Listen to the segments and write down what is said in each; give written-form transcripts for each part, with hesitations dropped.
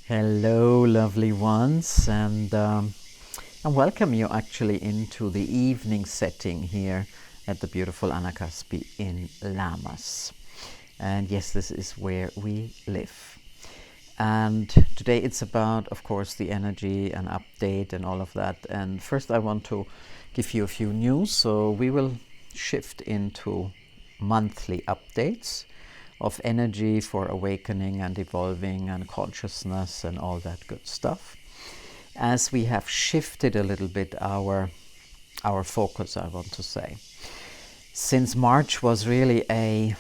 Hello, lovely ones, and I welcome you actually into the evening setting here at the beautiful Anakaspi in Lamas. And yes, this is where we live. And today it's about, of course, the energy and update and all of that. And first I want to give you a few news. So we will shift into monthly updates of energy for awakening and evolving and consciousness and all that good stuff. As we have shifted a little bit our focus, I want to say. Since March was really a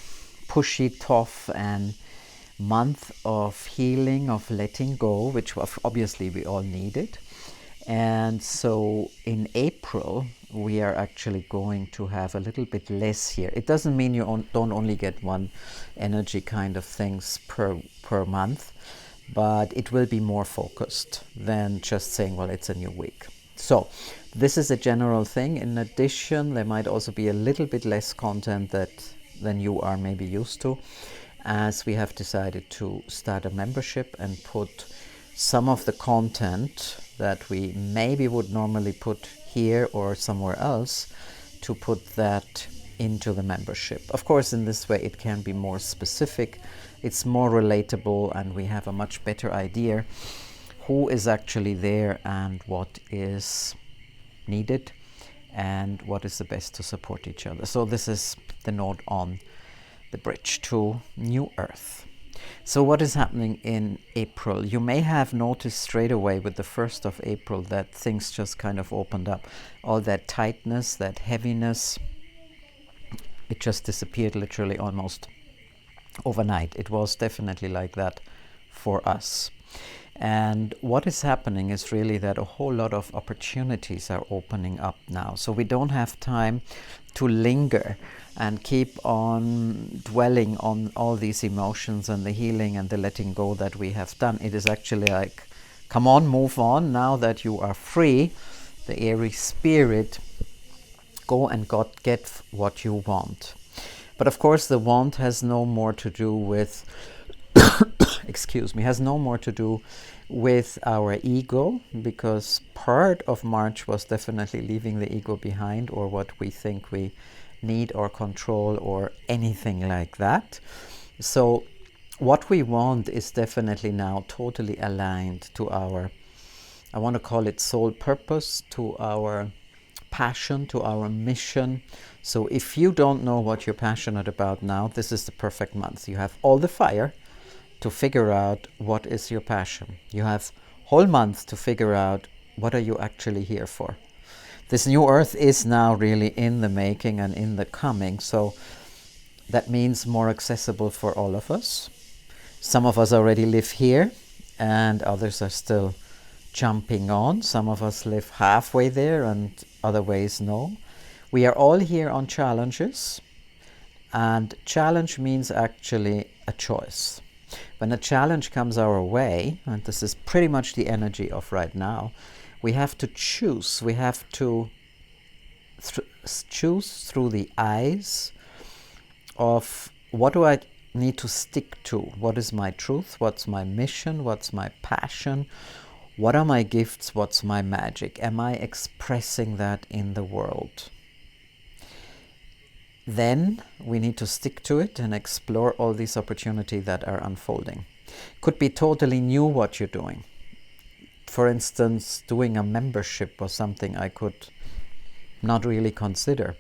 pushy, tough and month of healing, of letting go, which obviously we all needed. And so in April, we are actually going to have a little bit less here. It doesn't mean you don't only get one energy kind of things per month, but it will be more focused than just saying, well, it's a new week. So this is a general thing. In addition, there might also be a little bit less content than you are maybe used to, as we have decided to start a membership and put some of the content that we maybe would normally put here or somewhere else, to put that into the membership. Of course, in this way it can be more specific, it's more relatable, and we have a much better idea who is actually there and what is needed and what is the best to support each other. So this is the note on the bridge to New Earth. So what is happening in April? You may have noticed straight away with the 1st of April that things just kind of opened up. All that tightness, that heaviness, it just disappeared literally almost overnight. It was definitely like that for us. And what is happening is really that a whole lot of opportunities are opening up now. So we don't have time to linger and keep on dwelling on all these emotions and the healing and the letting go that we have done. It is actually like, come on, move on. Now that you are free, the airy spirit, go and get what you want. But of course, the want has no more to do with has no more to do with our ego, because part of March was definitely leaving the ego behind, or what we think we need or control or anything like that. So what we want is definitely now totally aligned to our, I want to call it soul purpose, to our passion, to our mission. So if you don't know what you're passionate about now, this is the perfect month. You have all the fire to figure out what is your passion. You have whole month to figure out what are you actually here for. This new earth is now really in the making and in the coming, so that means more accessible for all of us. Some of us already live here and others are still jumping on. Some of us live halfway there and other ways no. We are all here on challenges, and challenge means actually a choice. When a challenge comes our way, and this is pretty much the energy of right now, we have to choose. We have to choose through the eyes of, what do I need to stick to? What is my truth? What's my mission? What's my passion? What are my gifts? What's my magic? Am I expressing that in the world? Then we need to stick to it and explore all these opportunities that are unfolding. Could be totally new what you're doing. For instance, doing a membership was something I could not really consider.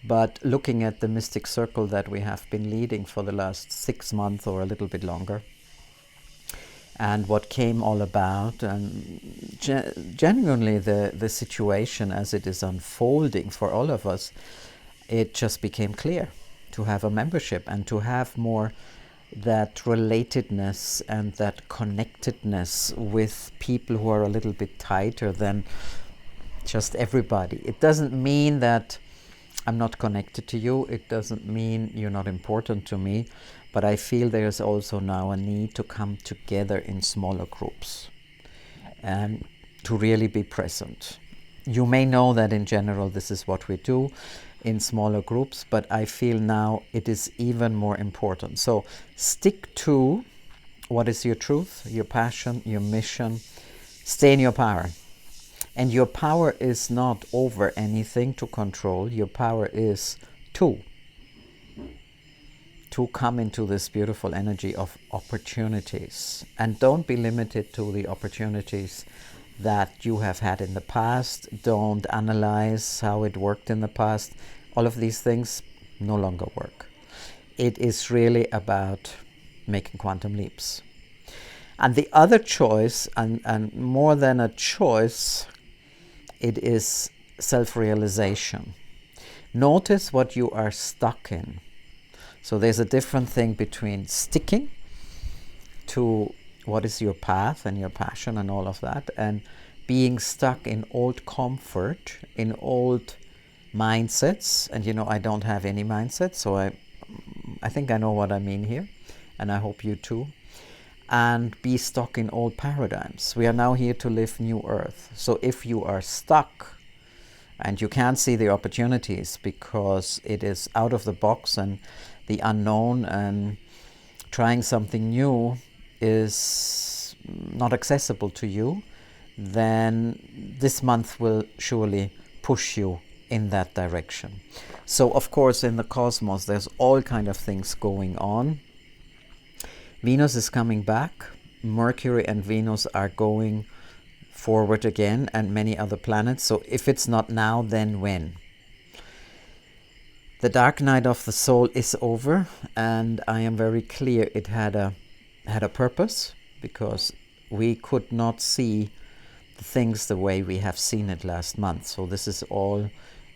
But looking at the mystic circle that we have been leading for the last 6 months or a little bit longer, and what came all about, and genuinely the situation as it is unfolding for all of us, it just became clear to have a membership and to have more that relatedness and that connectedness with people who are a little bit tighter than just everybody. It doesn't mean that I'm not connected to you. It doesn't mean you're not important to me. But I feel there's also now a need to come together in smaller groups and to really be present. You may know that in general this is what we do in smaller groups, but I feel now it is even more important. So stick to What is your truth, your passion, your mission? Stay in your power. And your power is not over anything to control. Your power is to come into this beautiful energy of opportunities. And don't be limited to the opportunities that you have had in the past. Don't analyze how it worked in the past. All of these things no longer work. It is really about making quantum leaps. And the other choice, and more than a choice, it is self-realization. Notice what you are stuck in. So there's a different thing between sticking to what is your path and your passion and all of that, and being stuck in old comfort, in old mindsets. And you know, I don't have any mindset, so I think I know what I mean here, and I hope you too. And be stuck in old paradigms. We are now here to live new earth. So if you are stuck and you can't see the opportunities because it is out of the box and the unknown, and trying something new is not accessible to you, then this month will surely push you in that direction. So of course, in the cosmos, there's all kind of things going on. Venus is coming back. Mercury and Venus are going forward again, and many other planets. So if it's not now, then when? The dark night of the soul is over, and I am very clear it had a purpose, because we could not see the things the way we have seen it last month. So this is all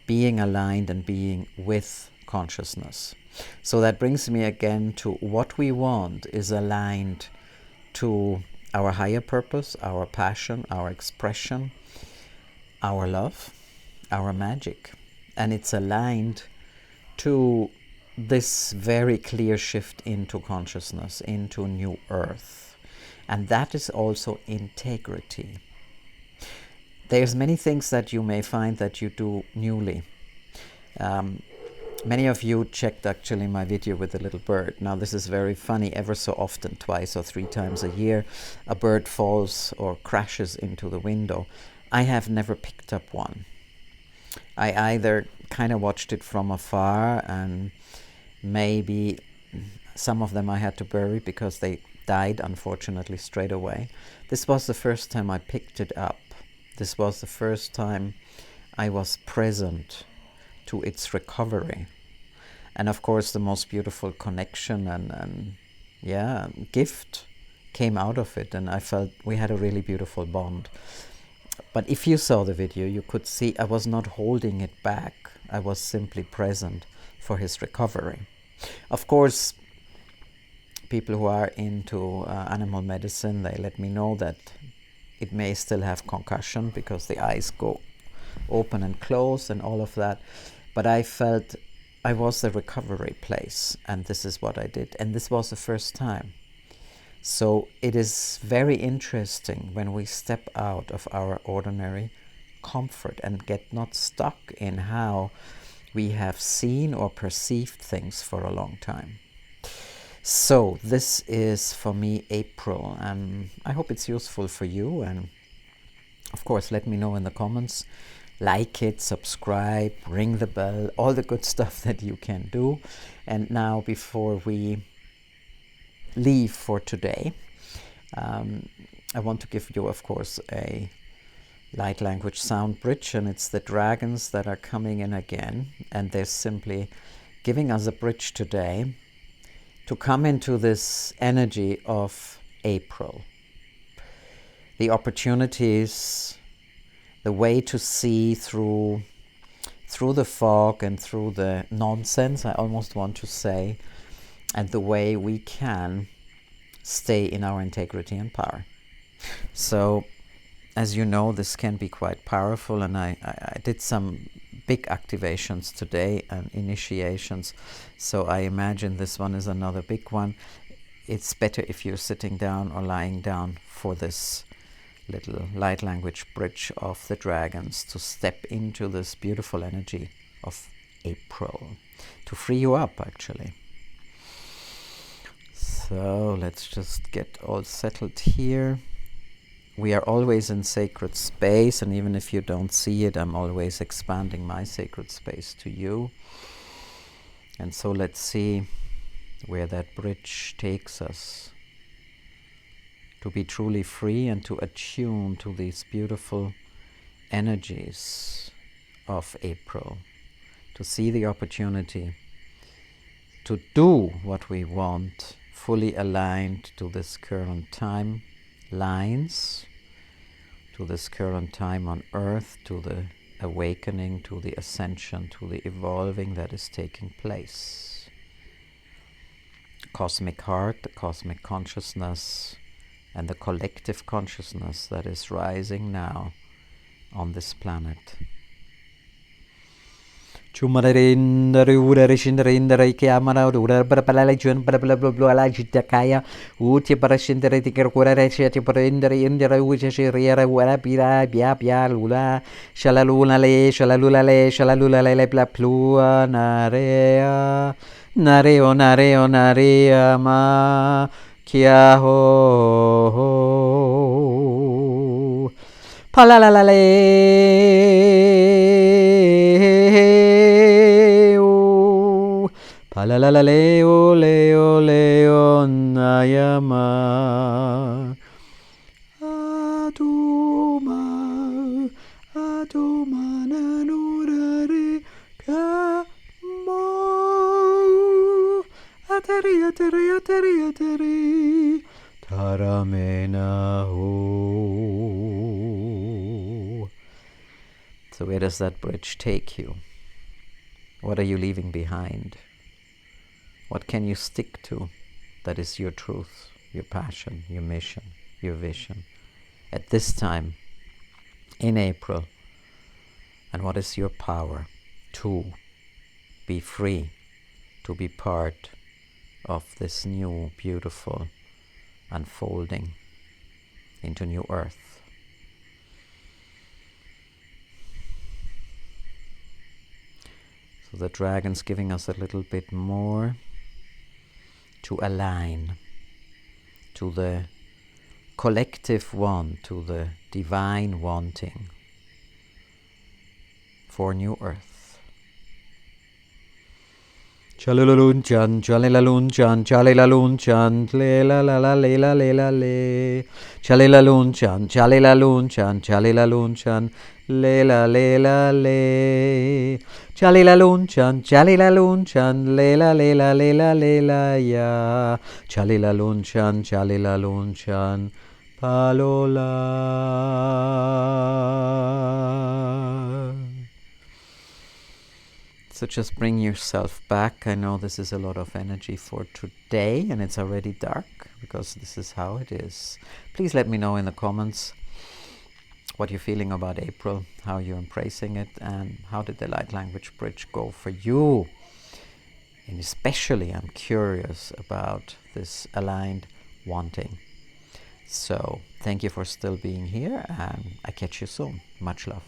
being aligned and being with consciousness. So that brings me again to what we want is aligned to our higher purpose, our passion, our expression, our love, our magic. And it's aligned to this very clear shift into consciousness, into new earth. And that is also integrity. There's many things that you may find that you do newly. Many of you checked actually my video with the little bird. Now this is very funny. Ever so often, 2 or 3 times a year, a bird falls or crashes into the window. I have never picked up one. I either kind of watched it from afar, and maybe some of them I had to bury because they died, unfortunately, straight away. This was the first time I picked it up. This was the first time I was present to its recovery. And of course, the most beautiful connection and gift came out of it. And I felt we had a really beautiful bond. But if you saw the video, you could see I was not holding it back. I was simply present for his recovery. Of course, people who are into animal medicine, they let me know that it may still have concussion because the eyes go open and close and all of that. But I felt I was the recovery place, and this is what I did. And this was the first time. So it is very interesting when we step out of our ordinary comfort and get not stuck in how we have seen or perceived things for a long time. So this is for me April, and I hope it's useful for you. And of course, let me know in the comments. Like it, subscribe, ring the bell, all the good stuff that you can do. And now, before we leave for today, I want to give you, of course, a light language sound bridge, and it's the dragons that are coming in again, and they're simply giving us a bridge today to come into this energy of April. The opportunities, the way to see through the fog and through the nonsense, I almost want to say, and the way we can stay in our integrity and power. So, as you know, this can be quite powerful, and I did some big activations today and initiations, so I imagine this one is another big one. It's better if you're sitting down or lying down for this little light language bridge of the dragons to step into this beautiful energy of April, to free you up, actually. So let's just get all settled here. We are always in sacred space, and even if you don't see it, I'm always expanding my sacred space to you. And so let's see where that bridge takes us. To be truly free and to attune to these beautiful energies of April. To see the opportunity to do what we want, fully aligned to this current time lines, to this current time on earth, to the awakening, to the ascension, to the evolving that is taking place. Cosmic heart, the cosmic consciousness, and the collective consciousness that is rising now on this planet. Chumarindara Shindara Kiamara Paralajan Parabla Jitakaya Uti Parashindra Tikurareshi Parindra Indra Ujashira Warapira Biapia Lula Shalaluna Le Shalalula Le Shalalula Le Plua Narea Nareo Nareo Narea Ma Kia Ho Palalaleo Palalaleo Leo Leo Nayama Aduma Aduma Nanurare Kamo Atari Atari Atari Atari Taramena Ho. So where does that bridge take you? What are you leaving behind? What can you stick to that is your truth, your passion, your mission, your vision at this time in April? And what is your power to be free, to be part of this new, beautiful unfolding into new earth? So the dragon's giving us a little bit more to align to the collective want, to the divine wanting for new earth. Chalilalunchan, chalilalunchan, chalilalunchan, lela la la lela lela le. Chalilalunchan, chalilalunchan, chalilalunchan, lela lela le. Chalilalunchan, chalilalunchan, lela lela lela lela ya. Chalilalunchan, chalilalunchan, palola. So just bring yourself back. I know this is a lot of energy for today, and it's already dark because this is how it is. Please let me know in the comments what you're feeling about April, how you're embracing it, and how did the light language bridge go for you. And especially I'm curious about this aligned wanting. So thank you for still being here, and I catch you soon. Much love.